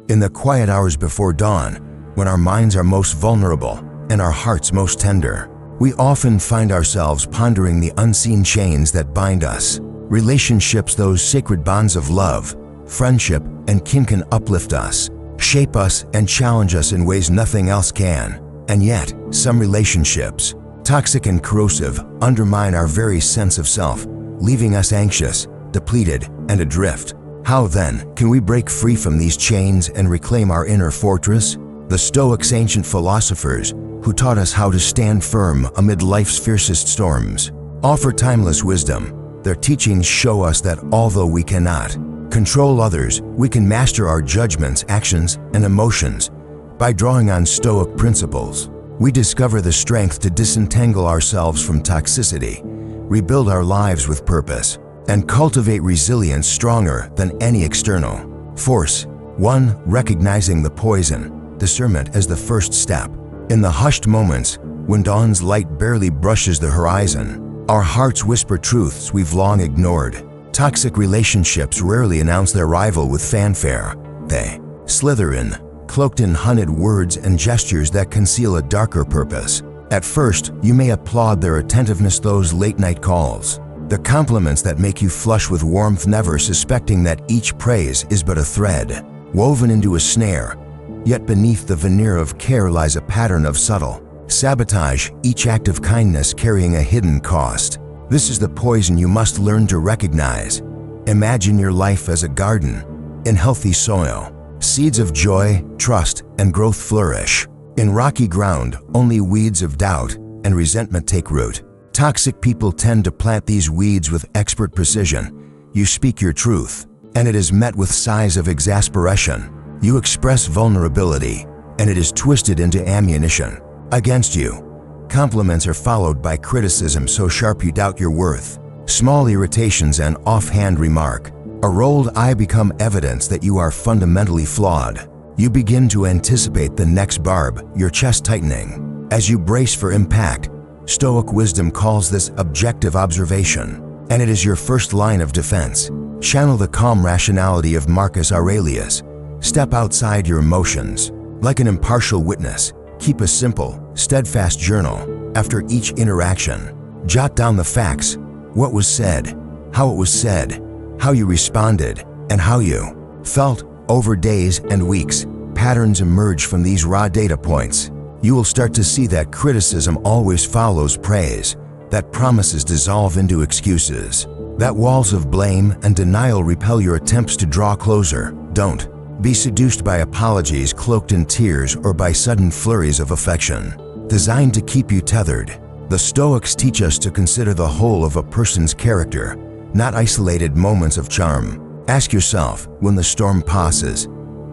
In the quiet hours before dawn, when our minds are most vulnerable and our hearts most tender, we often find ourselves pondering the unseen chains that bind us. Relationships, those sacred bonds of love, friendship, and kin can uplift us, shape us, and challenge us in ways nothing else can. And yet, some relationships, toxic and corrosive, undermine our very sense of self, leaving us anxious, depleted, and adrift. How then can we break free from these chains and reclaim our inner fortress? The Stoics, ancient philosophers who taught us how to stand firm amid life's fiercest storms, offer timeless wisdom. Their teachings show us that although we cannot control others, we can master our judgments, actions, and emotions. By drawing on Stoic principles, we discover the strength to disentangle ourselves from toxicity, rebuild our lives with purpose, and cultivate resilience stronger than any external force. 1. Recognizing the poison. Discernment as the first step. In the hushed moments, when dawn's light barely brushes the horizon, our hearts whisper truths we've long ignored. Toxic relationships rarely announce their arrival with fanfare. They slither in, cloaked in honeyed words and gestures that conceal a darker purpose. At first, you may applaud their attentiveness, those late-night calls, the compliments that make you flush with warmth, never suspecting that each praise is but a thread woven into a snare. Yet beneath the veneer of care lies a pattern of subtle sabotage, each act of kindness carrying a hidden cost. This is the poison you must learn to recognize. Imagine your life as a garden. In healthy soil, seeds of joy, trust, and growth flourish. In rocky ground, only weeds of doubt and resentment take root. Toxic people tend to plant these weeds with expert precision. You speak your truth, and it is met with sighs of exasperation. You express vulnerability, and it is twisted into ammunition against you. Compliments are followed by criticism so sharp you doubt your worth. Small irritations and offhand remark, a rolled eye become evidence that you are fundamentally flawed. You begin to anticipate the next barb, your chest tightening. As you brace for impact, Stoic wisdom calls this objective observation, and it is your first line of defense. Channel the calm rationality of Marcus Aurelius. Step outside your emotions. Like an impartial witness, keep a simple, steadfast journal. After each interaction, jot down the facts, what was said, how it was said, how you responded, and how you felt. Over days and weeks, patterns emerge from these raw data points. You will start to see that criticism always follows praise, that promises dissolve into excuses, that walls of blame and denial repel your attempts to draw closer. Don't be seduced by apologies cloaked in tears or by sudden flurries of affection, designed to keep you tethered. The Stoics teach us to consider the whole of a person's character, not isolated moments of charm. Ask yourself, when the storm passes,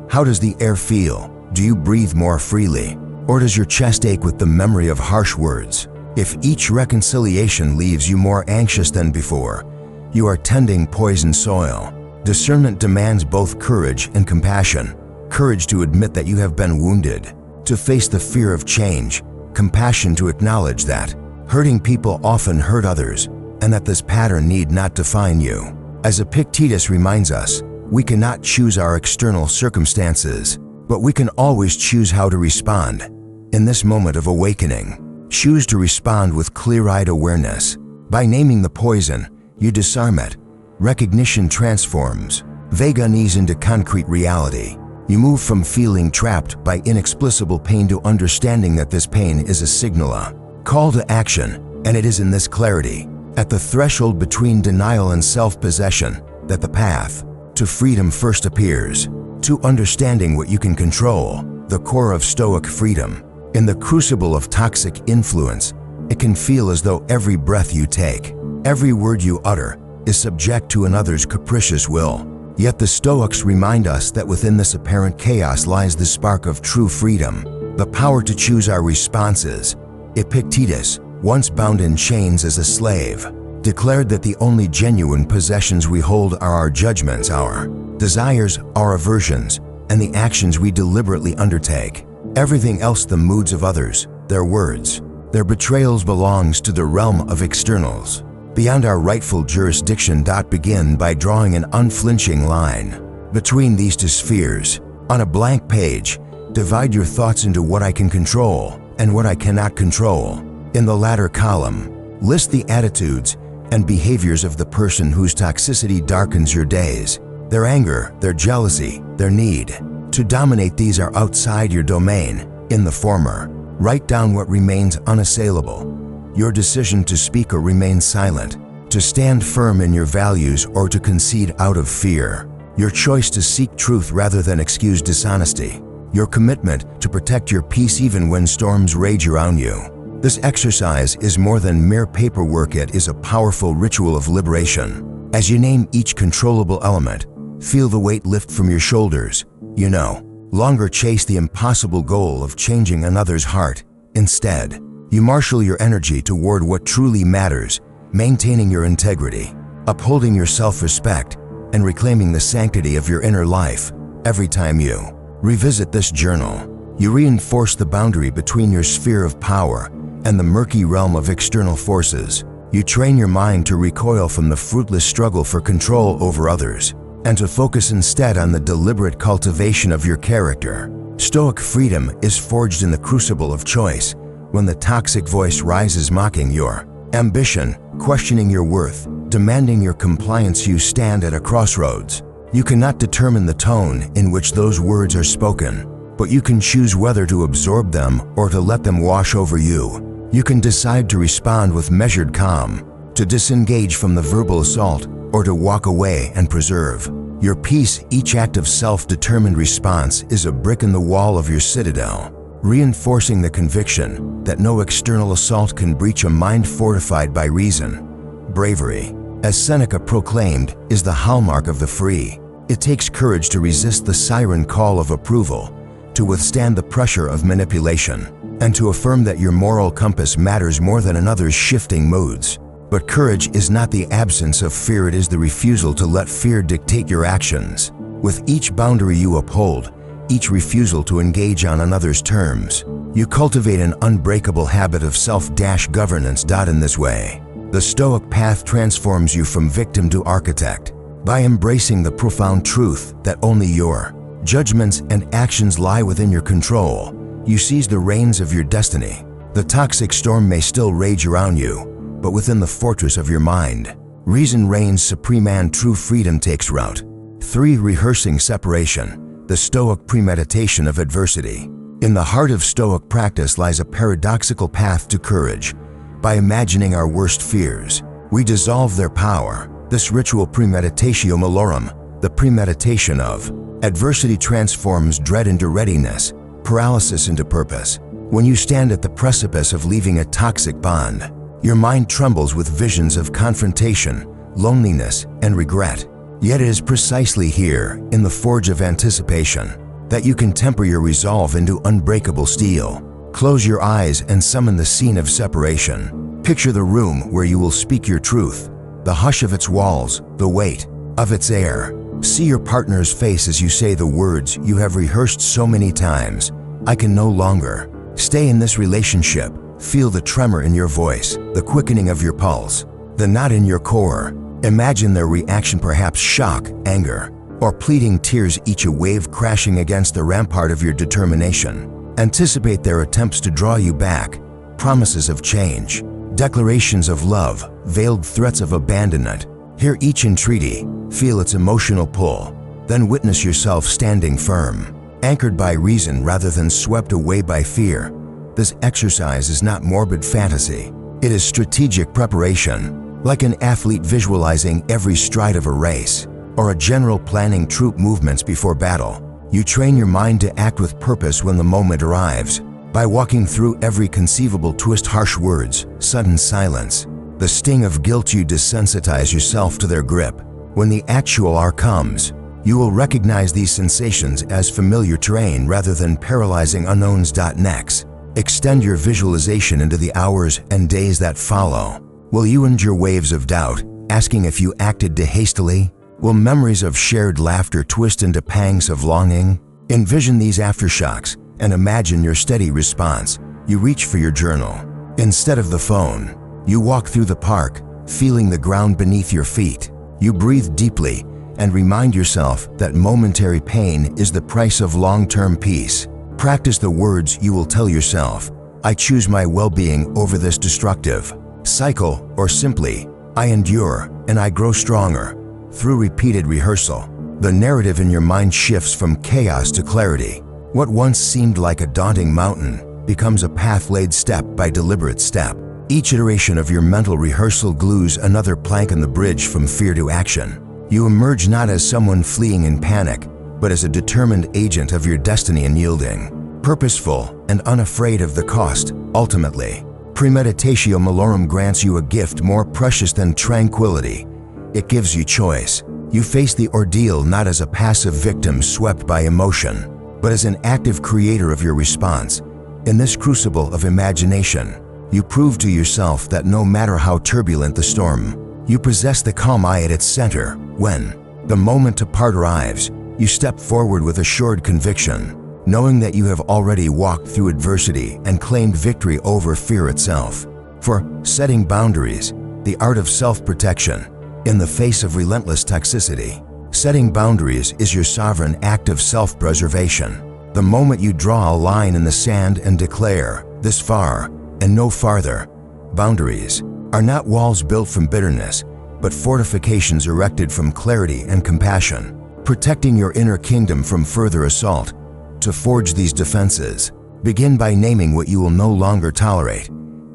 how does the air feel? Do you breathe more freely? Or does your chest ache with the memory of harsh words? If each reconciliation leaves you more anxious than before, you are tending poisoned soil. Discernment demands both courage and compassion. Courage to admit that you have been wounded, to face the fear of change. Compassion to acknowledge that hurting people often hurt others, and that this pattern need not define you. As Epictetus reminds us, we cannot choose our external circumstances, but we can always choose how to respond. In this moment of awakening, choose to respond with clear-eyed awareness. By naming the poison, you disarm it. Recognition transforms vague unease into concrete reality. You move from feeling trapped by inexplicable pain to understanding that this pain is a signal, a call to action, and it is in this clarity, at the threshold between denial and self-possession, that the path to freedom first appears. To understanding what you can control, the core of Stoic freedom. In the crucible of toxic influence, it can feel as though every breath you take, every word you utter, is subject to another's capricious will. Yet the Stoics remind us that within this apparent chaos lies the spark of true freedom, the power to choose our responses. Epictetus, once bound in chains as a slave, declared that the only genuine possessions we hold are our judgments, our desires, our aversions, and the actions we deliberately undertake. Everything else, the moods of others, their words, their betrayals, belongs to the realm of externals, beyond our rightful jurisdiction. Begin by drawing an unflinching line between these two spheres. On a blank page, divide your thoughts into what I can control and what I cannot control. In the latter column, list the attitudes and behaviors of the person whose toxicity darkens your days. Their anger, their jealousy, their need to dominate, these are outside your domain. In the former, write down what remains unassailable, your decision to speak or remain silent, to stand firm in your values or to concede out of fear, your choice to seek truth rather than excuse dishonesty, your commitment to protect your peace even when storms rage around you. This exercise is more than mere paperwork, it is a powerful ritual of liberation. As you name each controllable element, feel the weight lift from your shoulders. You no longer chase the impossible goal of changing another's heart. Instead, you marshal your energy toward what truly matters, maintaining your integrity, upholding your self-respect, and reclaiming the sanctity of your inner life. Every time you revisit this journal, you reinforce the boundary between your sphere of power and the murky realm of external forces. You train your mind to recoil from the fruitless struggle for control over others and to focus instead on the deliberate cultivation of your character. Stoic freedom is forged in the crucible of choice. When the toxic voice rises mocking your ambition, questioning your worth, demanding your compliance, you stand at a crossroads. You cannot determine the tone in which those words are spoken, but you can choose whether to absorb them or to let them wash over you. You can decide to respond with measured calm, to disengage from the verbal assault, or to walk away and preserve your peace. Each act of self-determined response is a brick in the wall of your citadel, reinforcing the conviction that no external assault can breach a mind fortified by reason. Bravery, as Seneca proclaimed, is the hallmark of the free. It takes courage to resist the siren call of approval, to withstand the pressure of manipulation, and to affirm that your moral compass matters more than another's shifting moods. But courage is not the absence of fear, it is the refusal to let fear dictate your actions. With each boundary you uphold, each refusal to engage on another's terms, you cultivate an unbreakable habit of self-governance. In this way, the Stoic path transforms you from victim to architect. By embracing the profound truth that only your judgments and actions lie within your control, you seize the reins of your destiny. The toxic storm may still rage around you, but within the fortress of your mind, reason reigns supreme and true freedom takes root. 3. Rehearsing separation, the Stoic premeditation of adversity. In the heart of Stoic practice lies a paradoxical path to courage. By imagining our worst fears, we dissolve their power. This ritual Premeditatio Malorum, the premeditation of adversity, transforms dread into readiness, paralysis into purpose. When you stand at the precipice of leaving a toxic bond, your mind trembles with visions of confrontation, loneliness, and regret. Yet it is precisely here, in the forge of anticipation, that you can temper your resolve into unbreakable steel. Close your eyes and summon the scene of separation. Picture the room where you will speak your truth, the hush of its walls, the weight of its air. See your partner's face as you say the words you have rehearsed so many times. I can no longer stay in this relationship. Feel the tremor in your voice, the quickening of your pulse, the knot in your core. Imagine their reaction, perhaps shock, anger, or pleading tears, each a wave crashing against the rampart of your determination. Anticipate their attempts to draw you back, promises of change, declarations of love, veiled threats of abandonment. Hear each entreaty, feel its emotional pull, then witness yourself standing firm, anchored by reason rather than swept away by fear. This exercise is not morbid fantasy. It is strategic preparation, like an athlete visualizing every stride of a race, or a general planning troop movements before battle. You train your mind to act with purpose when the moment arrives. By walking through every conceivable twist, harsh words, sudden silence, the sting of guilt, you desensitize yourself to their grip. When the actual hour comes, you will recognize these sensations as familiar terrain rather than paralyzing unknowns. Next, extend your visualization into the hours and days that follow. Will you endure waves of doubt, asking if you acted too hastily? Will memories of shared laughter twist into pangs of longing? Envision these aftershocks and imagine your steady response. You reach for your journal. Instead of the phone, you walk through the park, feeling the ground beneath your feet. You breathe deeply, and remind yourself that momentary pain is the price of long-term peace. Practice the words you will tell yourself. I choose my well-being over this destructive cycle, or simply, I endure and I grow stronger. Through repeated rehearsal, the narrative in your mind shifts from chaos to clarity. What once seemed like a daunting mountain becomes a path laid step by deliberate step. Each iteration of your mental rehearsal glues another plank in the bridge from fear to action. You emerge not as someone fleeing in panic, but as a determined agent of your destiny and yielding, purposeful and unafraid of the cost. Ultimately, Premeditatio Malorum grants you a gift more precious than tranquility. It gives you choice. You face the ordeal not as a passive victim swept by emotion, but as an active creator of your response. In this crucible of imagination, you prove to yourself that no matter how turbulent the storm, you possess the calm eye at its center. When the moment to part arrives, you step forward with assured conviction, knowing that you have already walked through adversity and claimed victory over fear itself. For setting boundaries, the art of self-protection, in the face of relentless toxicity. Setting boundaries is your sovereign act of self-preservation. The moment you draw a line in the sand and declare, this far and no farther. Boundaries are not walls built from bitterness, but fortifications erected from clarity and compassion, protecting your inner kingdom from further assault. To forge these defenses, begin by naming what you will no longer tolerate.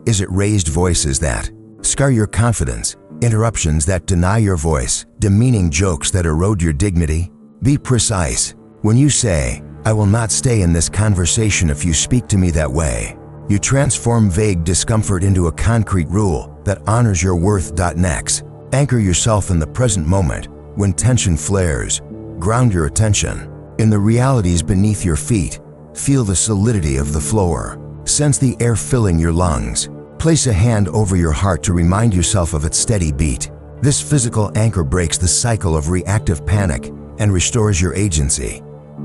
Is it raised voices that scar your confidence? Interruptions that deny your voice? Demeaning jokes that erode your dignity? Be precise. When you say, I will not stay in this conversation if you speak to me that way, you transform vague discomfort into a concrete rule that honors your worth. Next, anchor yourself in the present moment. When tension flares, ground your attention in the realities beneath your feet. Feel the solidity of the floor. Sense the air filling your lungs. Place a hand over your heart to remind yourself of its steady beat. This physical anchor breaks the cycle of reactive panic and restores your agency.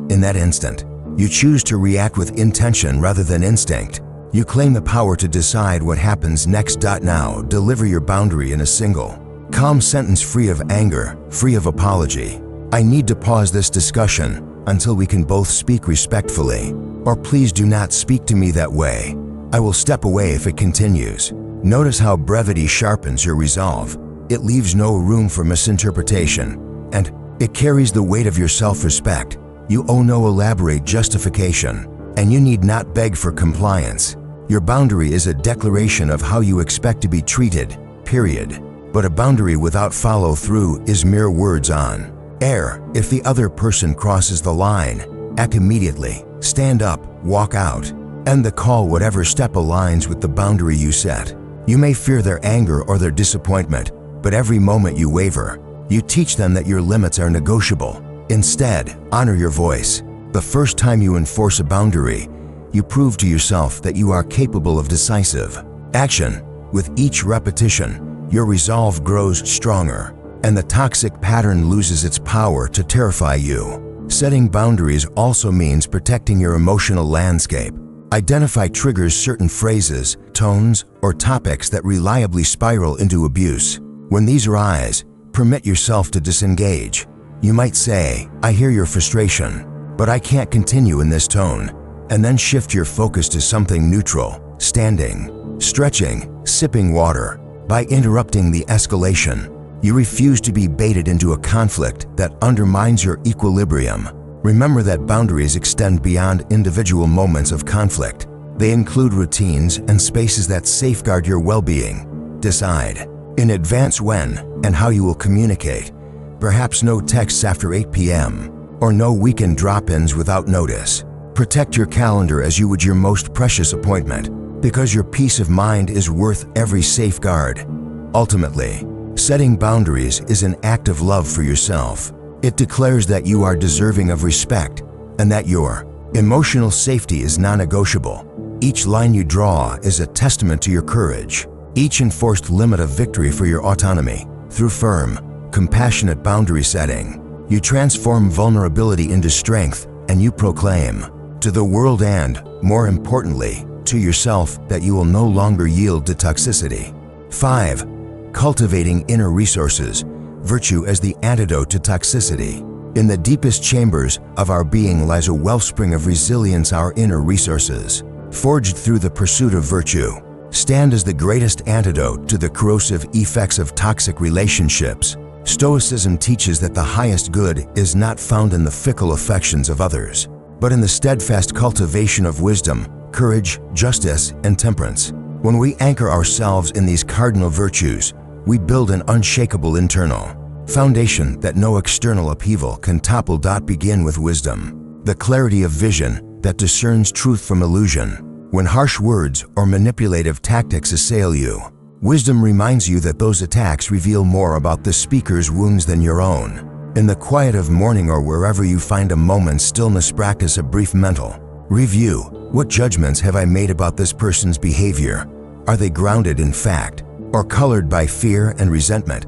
In that instant, you choose to react with intention rather than instinct. You claim the power to decide what happens next. Now, deliver your boundary in a single, calm sentence, free of anger, free of apology. I need to pause this discussion until we can both speak respectfully. Or please do not speak to me that way. I will step away if it continues. Notice how brevity sharpens your resolve. It leaves no room for misinterpretation, and it carries the weight of your self-respect. You owe no elaborate justification, and you need not beg for compliance. Your boundary is a declaration of how you expect to be treated, period. But a boundary without follow-through is mere words on air. If the other person crosses the line, act immediately. Stand up, walk out. End the call whatever step aligns with the boundary you set. You may fear their anger or their disappointment, but every moment you waver, you teach them that your limits are negotiable. Instead, honor your voice. The first time you enforce a boundary, you prove to yourself that you are capable of decisive action. With each repetition, your resolve grows stronger, and the toxic pattern loses its power to terrify you. Setting boundaries also means protecting your emotional landscape. Identify triggers, certain phrases, tones, or topics that reliably spiral into abuse. When these arise, permit yourself to disengage. You might say, I hear your frustration, but I can't continue in this tone, and then shift your focus to something neutral, standing, stretching, sipping water. By interrupting the escalation, you refuse to be baited into a conflict that undermines your equilibrium. Remember that boundaries extend beyond individual moments of conflict. They include routines and spaces that safeguard your well-being. Decide in advance when and how you will communicate. Perhaps no texts after 8 p.m. or no weekend drop-ins without notice. Protect your calendar as you would your most precious appointment, because your peace of mind is worth every safeguard. Ultimately, setting boundaries is an act of love for yourself. It declares that you are deserving of respect and that your emotional safety is non-negotiable. Each line you draw is a testament to your courage. Each enforced limit a victory for your autonomy. Through firm, compassionate boundary setting, you transform vulnerability into strength, and you proclaim to the world and, more importantly, to yourself that you will no longer yield to toxicity. 5. Cultivating inner resources. virtue as the antidote to toxicity. In the deepest chambers of our being lies a wellspring of resilience, our inner resources, forged through the pursuit of virtue, stand as the greatest antidote to the corrosive effects of toxic relationships. Stoicism teaches that the highest good is not found in the fickle affections of others, but in the steadfast cultivation of wisdom, courage, justice, and temperance. When we anchor ourselves in these cardinal virtues, we build an unshakable internal foundation that no external upheaval can topple. Begin with wisdom, the clarity of vision that discerns truth from illusion. When harsh words or manipulative tactics assail you, wisdom reminds you that those attacks reveal more about the speaker's wounds than your own. In the quiet of morning or wherever you find a moment's stillness, practice a brief mental review. What judgments have I made about this person's behavior? Are they grounded in fact or colored by fear and resentment?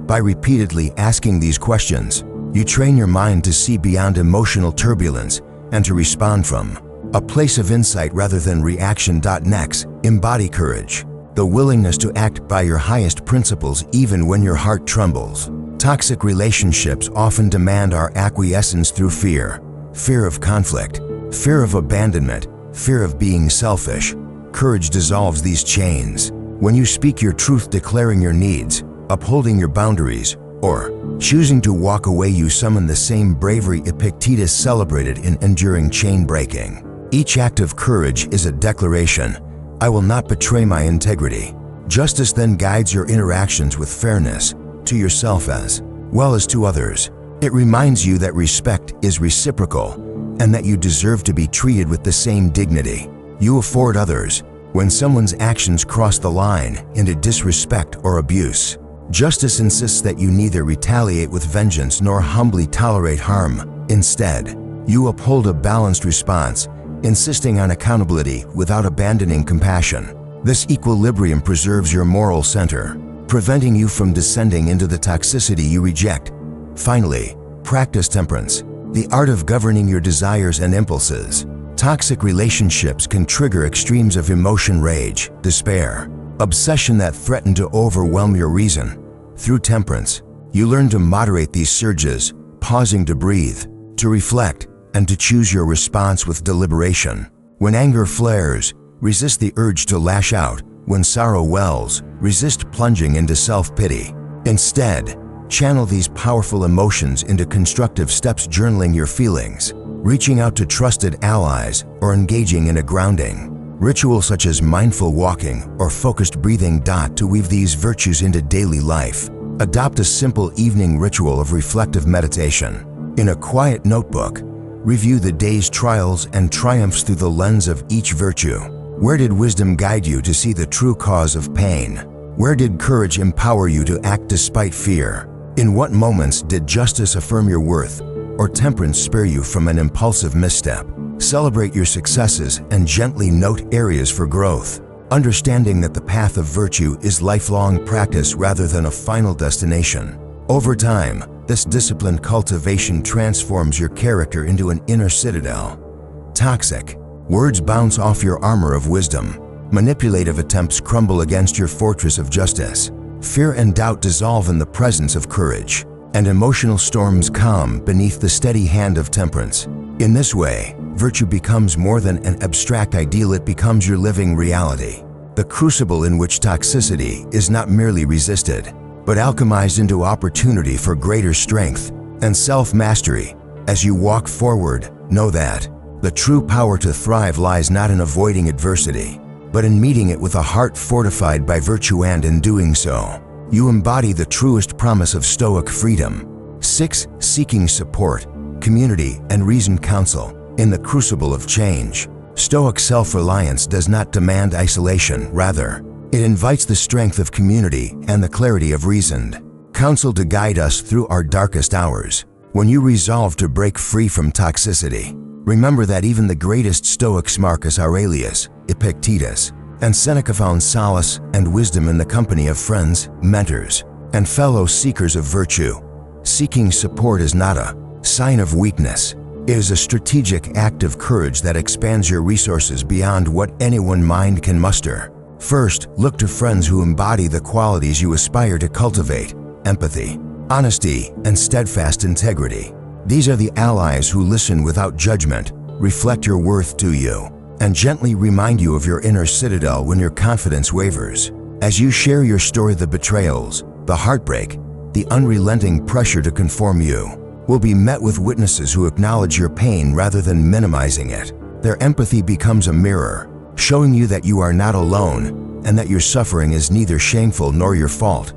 By repeatedly asking these questions, you train your mind to see beyond emotional turbulence and to respond from a place of insight rather than reaction. Next, embody courage, the willingness to act by your highest principles even when your heart trembles. Toxic relationships often demand our acquiescence through fear of conflict, fear of abandonment, fear of being selfish. Courage dissolves these chains. When you speak your truth, declaring your needs, upholding your boundaries, or choosing to walk away, you summon the same bravery Epictetus celebrated in enduring chain breaking. Each act of courage is a declaration: I will not betray my integrity. Justice then guides your interactions with fairness, to yourself as well as to others. It reminds you that respect is reciprocal and that you deserve to be treated with the same dignity you afford others. When someone's actions cross the line into disrespect or abuse, justice insists that you neither retaliate with vengeance nor humbly tolerate harm. Instead, you uphold a balanced response, insisting on accountability without abandoning compassion. This equilibrium preserves your moral center, preventing you from descending into the toxicity you reject. Finally, practice temperance, the art of governing your desires and impulses. Toxic relationships can trigger extremes of emotion, rage, despair, obsession that threaten to overwhelm your reason. Through temperance, you learn to moderate these surges, pausing to breathe, to reflect, and to choose your response with deliberation. When anger flares, resist the urge to lash out. When sorrow wells, resist plunging into self-pity. Instead, channel these powerful emotions into constructive steps, journaling your feelings, reaching out to trusted allies, or engaging in a grounding ritual such as mindful walking or focused breathing. To weave these virtues into daily life, adopt a simple evening ritual of reflective meditation. In a quiet notebook, review the day's trials and triumphs through the lens of each virtue. Where did wisdom guide you to see the true cause of pain? Where did courage empower you to act despite fear? In what moments did justice affirm your worth, or temperance spare you from an impulsive misstep? Celebrate your successes and gently note areas for growth, understanding that the path of virtue is lifelong practice rather than a final destination. Over time, this disciplined cultivation transforms your character into an inner citadel. Toxic words bounce off your armor of wisdom. Manipulative attempts crumble against your fortress of justice. Fear and doubt dissolve in the presence of courage, and emotional storms calm beneath the steady hand of temperance. In this way, virtue becomes more than an abstract ideal, it becomes your living reality. The crucible in which toxicity is not merely resisted, but alchemized into opportunity for greater strength and self-mastery. As you walk forward, know that the true power to thrive lies not in avoiding adversity, but in meeting it with a heart fortified by virtue, and in doing so, you embody the truest promise of Stoic freedom. 6. Seeking support, community, and reasoned counsel. In the crucible of change, Stoic self-reliance does not demand isolation, rather, it invites the strength of community and the clarity of reasoned counsel to guide us through our darkest hours. When you resolve to break free from toxicity, remember that even the greatest Stoics, Marcus Aurelius, Epictetus, and Seneca, found solace and wisdom in the company of friends, mentors, and fellow seekers of virtue. Seeking support is not a sign of weakness. It is a strategic act of courage that expands your resources beyond what any one mind can muster. First, look to friends who embody the qualities you aspire to cultivate: empathy, honesty, and steadfast integrity. These are the allies who listen without judgment, reflect your worth to you, and gently remind you of your inner citadel when your confidence wavers. As you share your story, the betrayals, the heartbreak, the unrelenting pressure to conform, you will be met with witnesses who acknowledge your pain rather than minimizing it. Their empathy becomes a mirror, showing you that you are not alone and that your suffering is neither shameful nor your fault.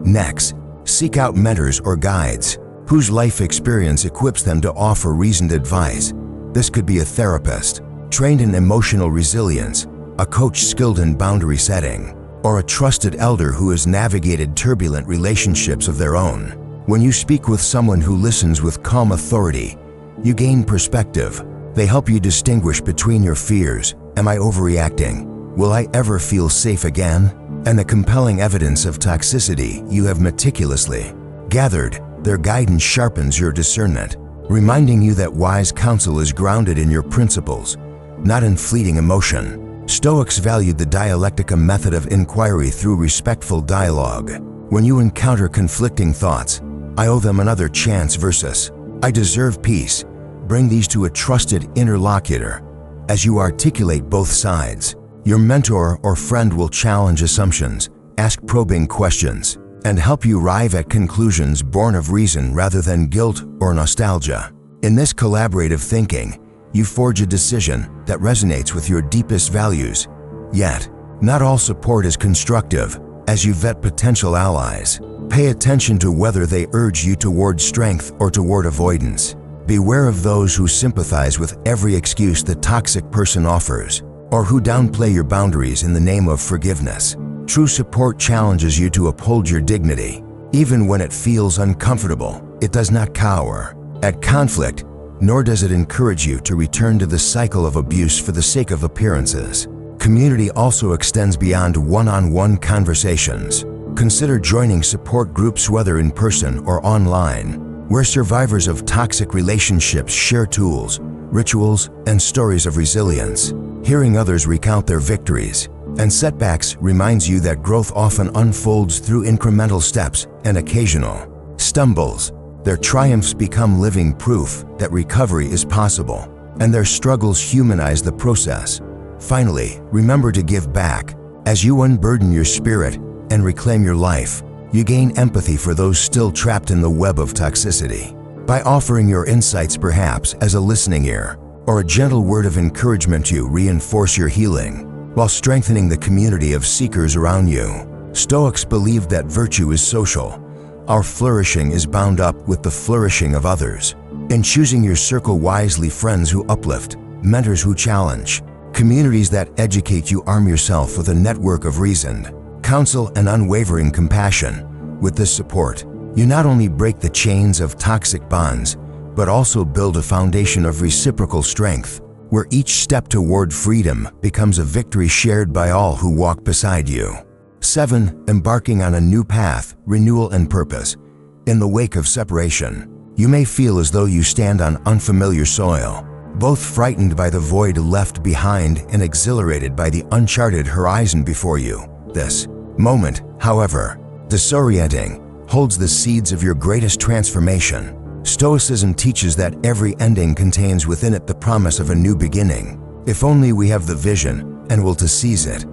Next, seek out mentors or guides whose life experience equips them to offer reasoned advice. This could be a therapist trained in emotional resilience, a coach skilled in boundary setting, or a trusted elder who has navigated turbulent relationships of their own. When you speak with someone who listens with calm authority, you gain perspective. They help you distinguish between your fears, am I overreacting? Will I ever feel safe again? And the compelling evidence of toxicity you have meticulously gathered. Their guidance sharpens your discernment, reminding you that wise counsel is grounded in your principles, not in fleeting emotion. Stoics valued the dialectica method of inquiry through respectful dialogue. When you encounter conflicting thoughts, I owe them another chance versus I deserve peace, bring these to a trusted interlocutor. As you articulate both sides, your mentor or friend will challenge assumptions, ask probing questions, and help you arrive at conclusions born of reason rather than guilt or nostalgia. In this collaborative thinking, you forge a decision that resonates with your deepest values. Yet, not all support is constructive. As you vet potential allies, pay attention to whether they urge you toward strength or toward avoidance. Beware of those who sympathize with every excuse the toxic person offers, or who downplay your boundaries in the name of forgiveness. True support challenges you to uphold your dignity. Even when it feels uncomfortable, it does not cower at conflict, nor does it encourage you to return to the cycle of abuse for the sake of appearances. Community also extends beyond one-on-one conversations. Consider joining support groups, whether in person or online, where survivors of toxic relationships share tools, rituals, and stories of resilience. Hearing others recount their victories and setbacks reminds you that growth often unfolds through incremental steps and occasional stumbles. Their triumphs become living proof that recovery is possible, and their struggles humanize the process. Finally, remember to give back. As you unburden your spirit and reclaim your life, you gain empathy for those still trapped in the web of toxicity. By offering your insights, perhaps as a listening ear or a gentle word of encouragement, you reinforce your healing while strengthening the community of seekers around you. Stoics believed that virtue is social. Our flourishing is bound up with the flourishing of others. In choosing your circle wisely, friends who uplift, mentors who challenge, communities that educate you, arm yourself with a network of reasoned counsel and unwavering compassion. With this support, you not only break the chains of toxic bonds, but also build a foundation of reciprocal strength, where each step toward freedom becomes a victory shared by all who walk beside you. 7. Embarking on a new path, renewal, and purpose. In the wake of separation, you may feel as though you stand on unfamiliar soil, both frightened by the void left behind and exhilarated by the uncharted horizon before you. This moment, however, disorienting, holds the seeds of your greatest transformation. Stoicism teaches that every ending contains within it the promise of a new beginning, if only we have the vision and will to seize it.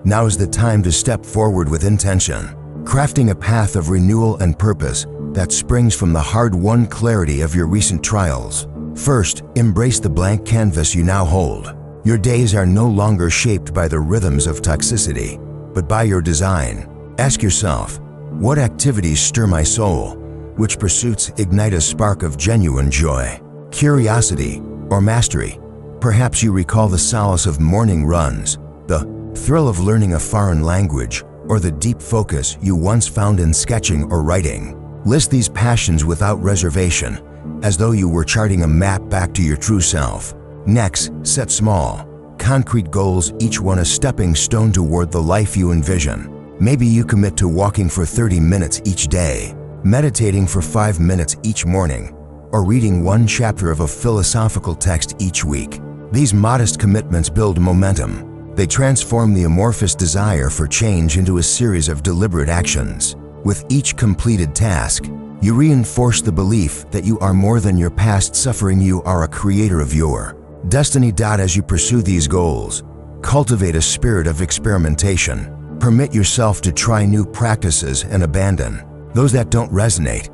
Now is the time to step forward with intention, crafting a path of renewal and purpose that springs from the hard-won clarity of your recent trials. First, embrace the blank canvas you now hold. Your days are no longer shaped by the rhythms of toxicity, but by your design. Ask yourself, what activities stir my soul? Which pursuits ignite a spark of genuine joy, curiosity, or mastery? Perhaps you recall the solace of morning runs, the thrill of learning a foreign language, or the deep focus you once found in sketching or writing. List these passions without reservation, as though you were charting a map back to your true self. Next, set small, concrete goals, each one a stepping stone toward the life you envision. Maybe you commit to walking for 30 minutes each day, meditating for 5 minutes each morning, or reading one chapter of a philosophical text each week. These modest commitments build momentum. They transform the amorphous desire for change into a series of deliberate actions. With each completed task, You reinforce the belief that you are more than your past suffering. You are a creator of your destiny. As you pursue these goals, cultivate a spirit of experimentation. Permit yourself to try new practices and abandon those that don't resonate.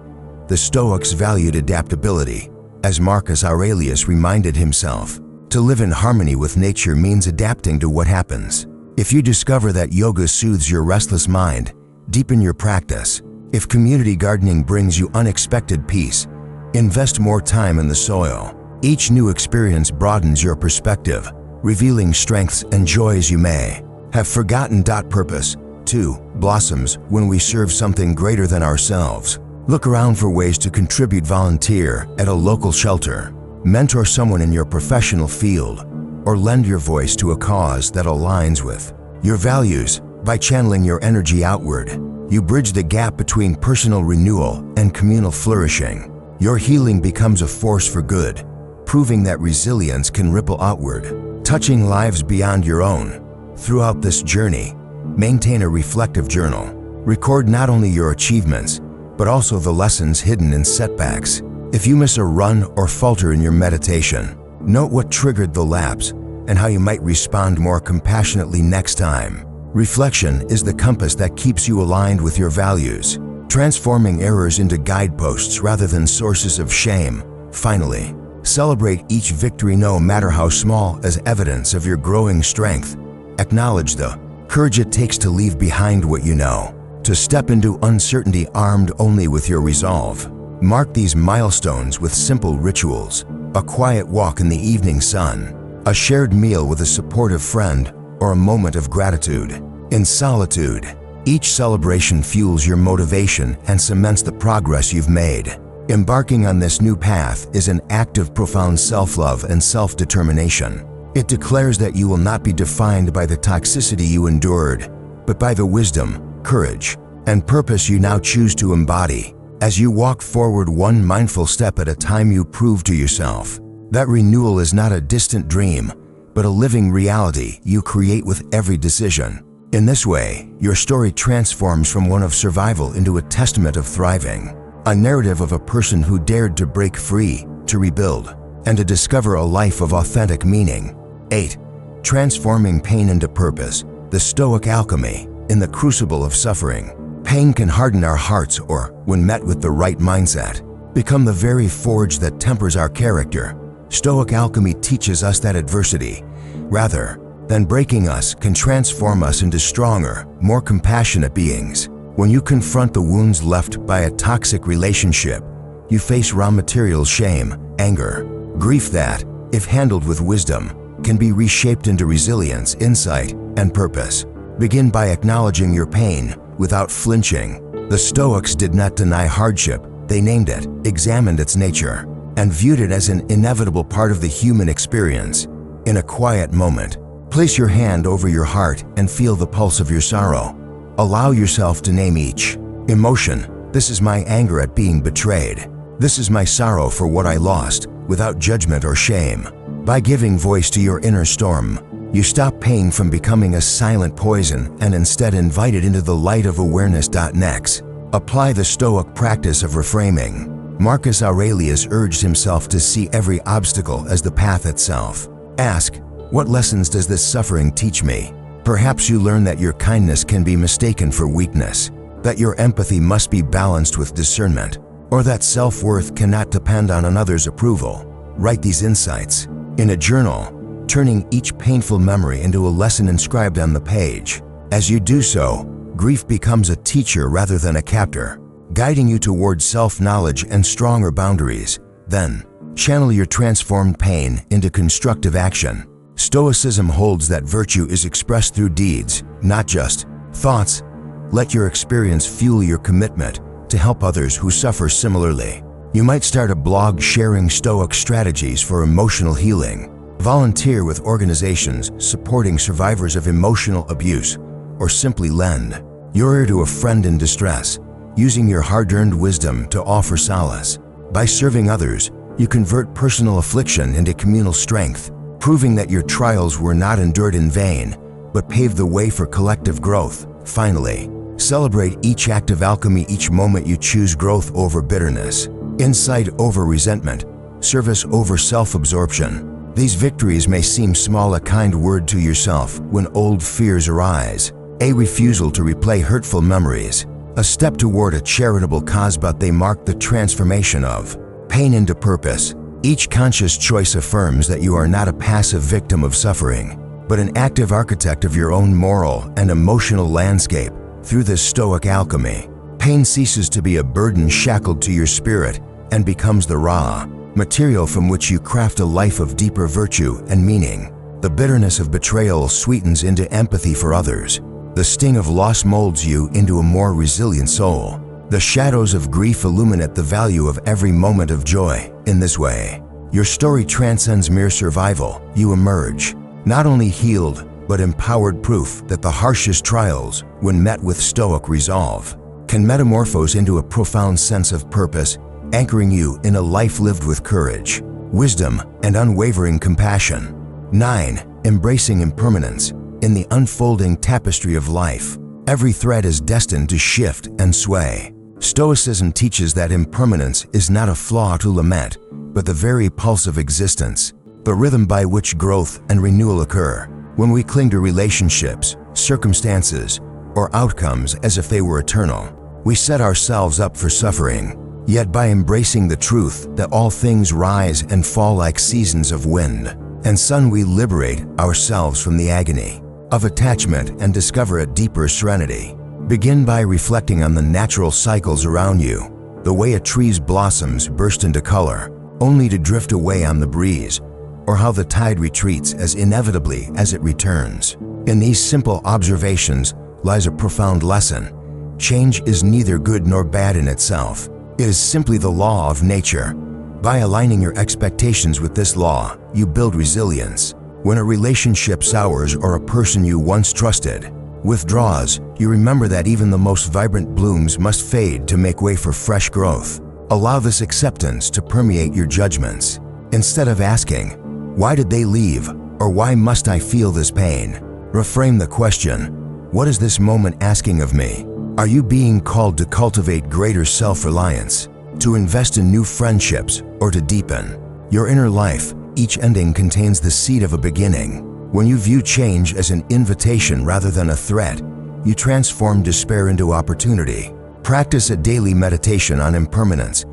The Stoics valued adaptability. As Marcus Aurelius reminded himself, to live in harmony with nature means adapting to what happens. If you discover that yoga soothes your restless mind, deepen your practice. If community gardening brings you unexpected peace, invest more time in the soil. Each new experience broadens your perspective, revealing strengths and joys you may have forgotten. Purpose, too, blossoms when we serve something greater than ourselves. Look around for ways to contribute. Volunteer at a local shelter, mentor someone in your professional field, or lend your voice to a cause that aligns with your values. By channeling your energy outward, you bridge the gap between personal renewal and communal flourishing. Your healing becomes a force for good, proving that resilience can ripple outward, touching lives beyond your own. Throughout this journey, maintain a reflective journal. Record not only your achievements, but also the lessons hidden in setbacks. If you miss a run or falter in your meditation, note what triggered the lapse and how you might respond more compassionately next time. Reflection is the compass that keeps you aligned with your values, transforming errors into guideposts rather than sources of shame. Finally, celebrate each victory, no matter how small, as evidence of your growing strength. Acknowledge the courage it takes to leave behind what you know, to step into uncertainty armed only with your resolve. Mark these milestones with simple rituals: a quiet walk in the evening sun, a shared meal with a supportive friend, or a moment of gratitude in solitude. Each celebration fuels your motivation and cements the progress you've made. Embarking on this new path is an act of profound self-love and self-determination. It declares that you will not be defined by the toxicity you endured, but by the wisdom, courage, and purpose you now choose to embody. As you walk forward one mindful step at a time, you prove to yourself that renewal is not a distant dream, but a living reality you create with every decision. In this way, your story transforms from one of survival into a testament of thriving, a narrative of a person who dared to break free, to rebuild, and to discover a life of authentic meaning. 8. Transforming pain into purpose. The Stoic alchemy. In the crucible of suffering, pain can harden our hearts or, when met with the right mindset, become the very forge that tempers our character. Stoic alchemy teaches us that adversity, rather than breaking us, can transform us into stronger, more compassionate beings. When you confront the wounds left by a toxic relationship, you face raw materials: shame, anger, grief that, if handled with wisdom, can be reshaped into resilience, insight, and purpose. Begin by acknowledging your pain without flinching. The Stoics did not deny hardship, they named it, examined its nature, and viewed it as an inevitable part of the human experience. In a quiet moment, place your hand over your heart and feel the pulse of your sorrow. Allow yourself to name each emotion. This is my anger at being betrayed. This is my sorrow for what I lost, without judgment or shame. By giving voice to your inner storm, you stop pain from becoming a silent poison and instead invite it into the light of awareness. Next, apply the Stoic practice of reframing. Marcus Aurelius urged himself to see every obstacle as the path itself. Ask, what lessons does this suffering teach me? Perhaps you learn that your kindness can be mistaken for weakness, that your empathy must be balanced with discernment, or that self-worth cannot depend on another's approval. Write these insights in a journal, turning each painful memory into a lesson inscribed on the page. As you do so, grief becomes a teacher rather than a captor, guiding you towards self-knowledge and stronger boundaries. Then, channel your transformed pain into constructive action. Stoicism holds that virtue is expressed through deeds, not just thoughts. Let your experience fuel your commitment to help others who suffer similarly. You might start a blog sharing Stoic strategies for emotional healing, volunteer with organizations supporting survivors of emotional abuse, or simply lend your ear to a friend in distress, using your hard-earned wisdom to offer solace. By serving others, you convert personal affliction into communal strength, proving that your trials were not endured in vain, but paved the way for collective growth. Finally, Celebrate each act of alchemy, each moment you choose growth over bitterness, insight over resentment, service over self-absorption. These victories may seem small, a kind word to yourself when old fears arise, a refusal to replay hurtful memories, a step toward a charitable cause, but they mark the transformation of pain into purpose. Each conscious choice affirms that you are not a passive victim of suffering, but an active architect of your own moral and emotional landscape. Through this Stoic alchemy, pain ceases to be a burden shackled to your spirit and becomes the raw material from which you craft a life of deeper virtue and meaning. The bitterness of betrayal sweetens into empathy for others. The sting of loss molds you into a more resilient soul. The shadows of grief illuminate the value of every moment of joy. In this way, your story transcends mere survival. You emerge not only healed, but empowered, proof that the harshest trials, when met with Stoic resolve, can metamorphose into a profound sense of purpose, anchoring you in a life lived with courage, wisdom, and unwavering compassion. 9. Embracing impermanence. In the unfolding tapestry of life, every thread is destined to shift and sway. Stoicism teaches that impermanence is not a flaw to lament, but the very pulse of existence, the rhythm by which growth and renewal occur. When we cling to relationships, circumstances, or outcomes as if they were eternal, we set ourselves up for suffering. Yet by embracing the truth that all things rise and fall like seasons of wind and sun, we liberate ourselves from the agony of attachment and discover a deeper serenity. Begin by reflecting on the natural cycles around you, the way a tree's blossoms burst into color, only to drift away on the breeze, or how the tide retreats as inevitably as it returns. In these simple observations lies a profound lesson. Change is neither good nor bad in itself. It is simply the law of nature. By aligning your expectations with this law, you build resilience. When a relationship sours or a person you once trusted withdraws, you remember that even the most vibrant blooms must fade to make way for fresh growth. Allow this acceptance to permeate your judgments. Instead of asking, "Why did they leave?" or "Why must I feel this pain?" reframe the question, "What is this moment asking of me?" Are you being called to cultivate greater self-reliance, to invest in new friendships, or to deepen your inner life? Each ending contains the seed of a beginning. When you view change as an invitation rather than a threat, you transform despair into opportunity. Practice a daily meditation on impermanence.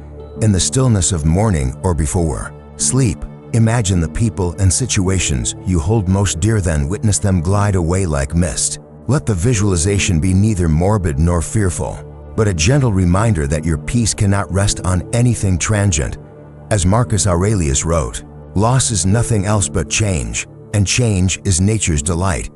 In the stillness of morning or before sleep, imagine the people and situations you hold most dear, then witness them glide away like mist. Let the visualization be neither morbid nor fearful, but a gentle reminder that your peace cannot rest on anything transient. As Marcus Aurelius wrote, "Loss is nothing else but change, and change is nature's delight."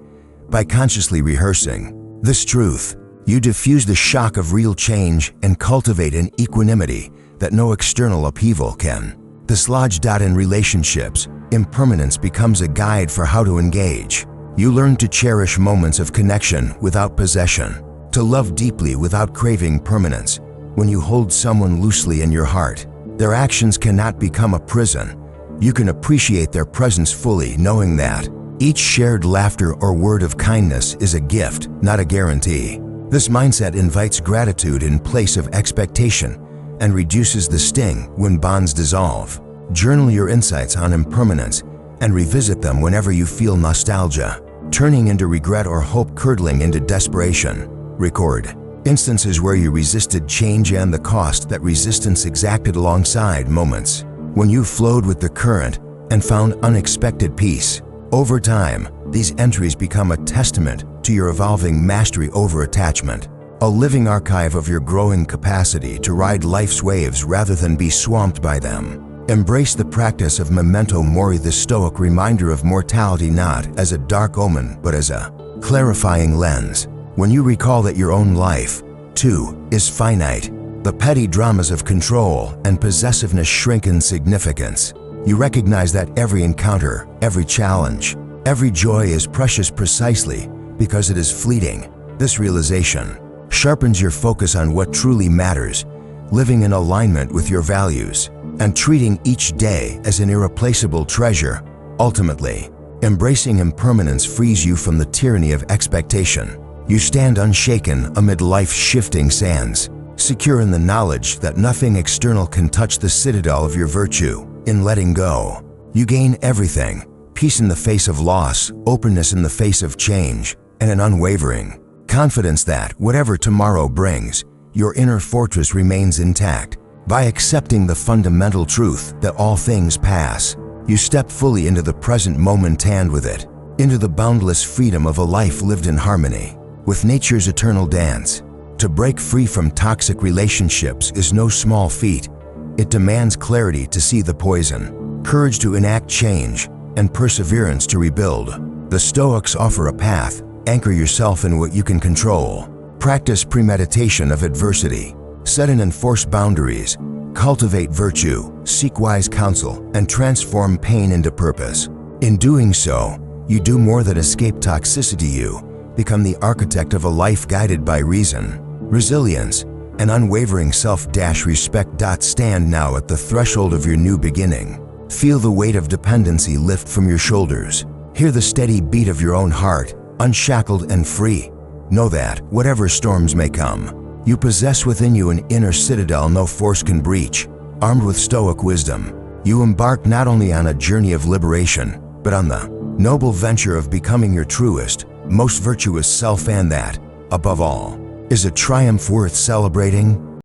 By consciously rehearsing this truth, you diffuse the shock of real change and cultivate an equanimity that no external upheaval can dislodge. In relationships, impermanence becomes a guide for how to engage. You learn to cherish moments of connection without possession, to love deeply without craving permanence. When you hold someone loosely in your heart, their actions cannot become a prison. You can appreciate their presence fully, knowing that each shared laughter or word of kindness is a gift, not a guarantee. This mindset invites gratitude in place of expectation and reduces the sting when bonds dissolve. Journal your insights on impermanence and revisit them whenever you feel nostalgia turning into regret or hope curdling into desperation. Record instances where you resisted change and the cost that resistance exacted, alongside moments when you flowed with the current and found unexpected peace. Over time, these entries become a testament to your evolving mastery over attachment, a living archive of your growing capacity to ride life's waves rather than be swamped by them. Embrace the practice of memento mori, the Stoic reminder of mortality, not as a dark omen but as a clarifying lens. When you recall that your own life, too, is finite, the petty dramas of control and possessiveness shrink in significance. You recognize that every encounter, every challenge, every joy is precious precisely because it is fleeting. This realization sharpens your focus on what truly matters, living in alignment with your values and treating each day as an irreplaceable treasure. Ultimately, embracing impermanence frees you from the tyranny of expectation. You stand unshaken amid life's shifting sands, secure in the knowledge that nothing external can touch the citadel of your virtue. In letting go, you gain everything: peace in the face of loss, openness in the face of change, and an unwavering confidence that, whatever tomorrow brings, your inner fortress remains intact. By accepting the fundamental truth that all things pass, you step fully into the present moment and with it, into the boundless freedom of a life lived in harmony with nature's eternal dance. To break free from toxic relationships is no small feat. It demands clarity to see the poison, courage to enact change, and perseverance to rebuild. The Stoics offer a path. Anchor yourself in what you can control. Practice premeditation of adversity. Set and enforce boundaries. Cultivate virtue. Seek wise counsel, and transform pain into purpose. In doing so, you do more than escape toxicity. You become the architect of a life guided by reason, resilience, and unwavering self-respect. Stand now at the threshold of your new beginning. Feel the weight of dependency lift from your shoulders. Hear the steady beat of your own heart, unshackled and free. Know that, whatever storms may come, you possess within you an inner citadel no force can breach. Armed with Stoic wisdom, you embark not only on a journey of liberation, but on the noble venture of becoming your truest, most virtuous self, and that, above all, is a triumph worth celebrating.